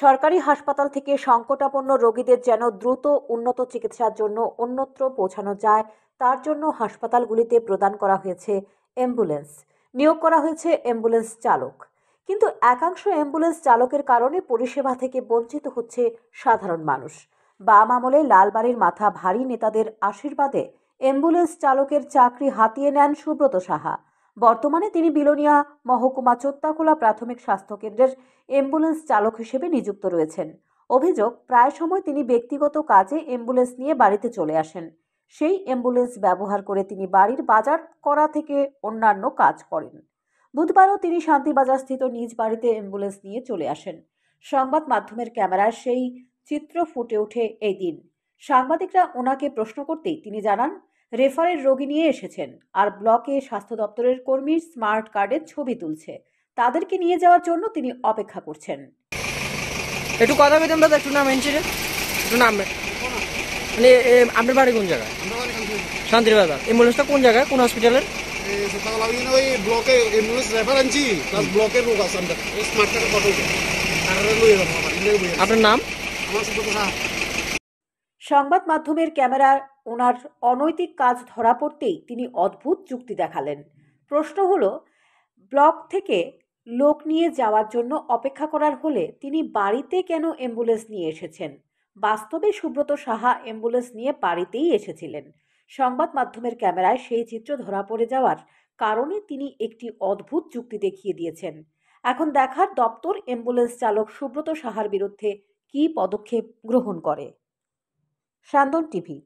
সরকারি হাসপাতাল থেকে সংকটাপন্ন রোগীদের যেন দ্রুত উন্নত চিকিৎসার জন্য অন্যত্র পৌঁছানো যায়, তার জন্য হাসপাতালগুলিতে প্রদান করা হয়েছে অ্যাম্বুলেন্স। নিয়োগ করা হয়েছে অ্যাম্বুলেন্স চালক। কিন্তু একাংশ অ্যাম্বুলেন্স চালকের কারণে পরিষেবা থেকে বঞ্চিত হচ্ছে সাধারণ মানুষ। বাম আমলে লালবাড়ির মাথা ভারী নেতাদের আশীর্বাদে অ্যাম্বুলেন্স চালকের চাকরি হাতিয়ে নেন সুব্রত সাহা। বর্তমানে তিনি বিলোনিয়া মহকুমা চোত্তাখোলা প্রাথমিক স্বাস্থ্য কেন্দ্রের অ্যাম্বুলেন্স চালক হিসেবে নিযুক্ত রয়েছেন। অভিযোগ, প্রায় সময় তিনি ব্যক্তিগত কাজে অ্যাম্বুলেন্স নিয়ে বাড়িতে চলে আসেন। সেই অ্যাম্বুলেন্স ব্যবহার করে তিনি বাড়ির বাজার করা থেকে অন্যান্য কাজ করেন। বুধবারও তিনি শান্তিবাজার স্থিত নিজ বাড়িতে অ্যাম্বুলেন্স নিয়ে চলে আসেন। সংবাদ মাধ্যমের ক্যামেরায় সেই চিত্র ফুটে ওঠে এই দিন। সাংবাদিকরা ওনাকে প্রশ্ন করতেই তিনি জানান, রেফারের রোগী নিয়ে এসেছেন আর ব্লকে স্বাস্থ্য দপ্তরের কর্মী স্মার্ট কার্ডের ছবি তুলছে। তাদেরকে নিয়ে যাওয়ার জন্য তিনি অপেক্ষা করছেন। একটু কথা বলতাম দাদা, একটু নাম এনছি রে, একটু নাম মানে আপনার বাড়ি কোন জায়গায়? শান্তিবাজার। অ্যাম্বুলেন্সটা কোন জায়গায়, কোন হসপিটালের? ওই ব্লকে অ্যাম্বুলেন্স রেফার আনছি, প্লাস ব্লকের লোক আছে আমরা স্মার্ট কার্ডের ফটো আর লইয়ে যাবো। আপনার নাম? আমার সুব্রত সাহা। সংবাদ মাধ্যমের ক্যামেরায় ওনার অনৈতিক কাজ ধরা পড়তেই তিনি অদ্ভুত যুক্তি দেখালেন। প্রশ্ন হলো, ব্লক থেকে লোক নিয়ে যাওয়ার জন্য অপেক্ষা করার হলে তিনি বাড়িতে কেন অ্যাম্বুলেন্স নিয়ে এসেছেন? বাস্তবে সুব্রত সাহা অ্যাম্বুলেন্স নিয়ে বাড়িতেই এসেছিলেন। সংবাদ মাধ্যমের ক্যামেরায় সেই চিত্র ধরা পড়ে যাওয়ার কারণে তিনি একটি অদ্ভুত যুক্তি দেখিয়ে দিয়েছেন। এখন দেখার দপ্তর অ্যাম্বুলেন্স চালক সুব্রত সাহার বিরুদ্ধে কী পদক্ষেপ গ্রহণ করে। সান্দন টিভি।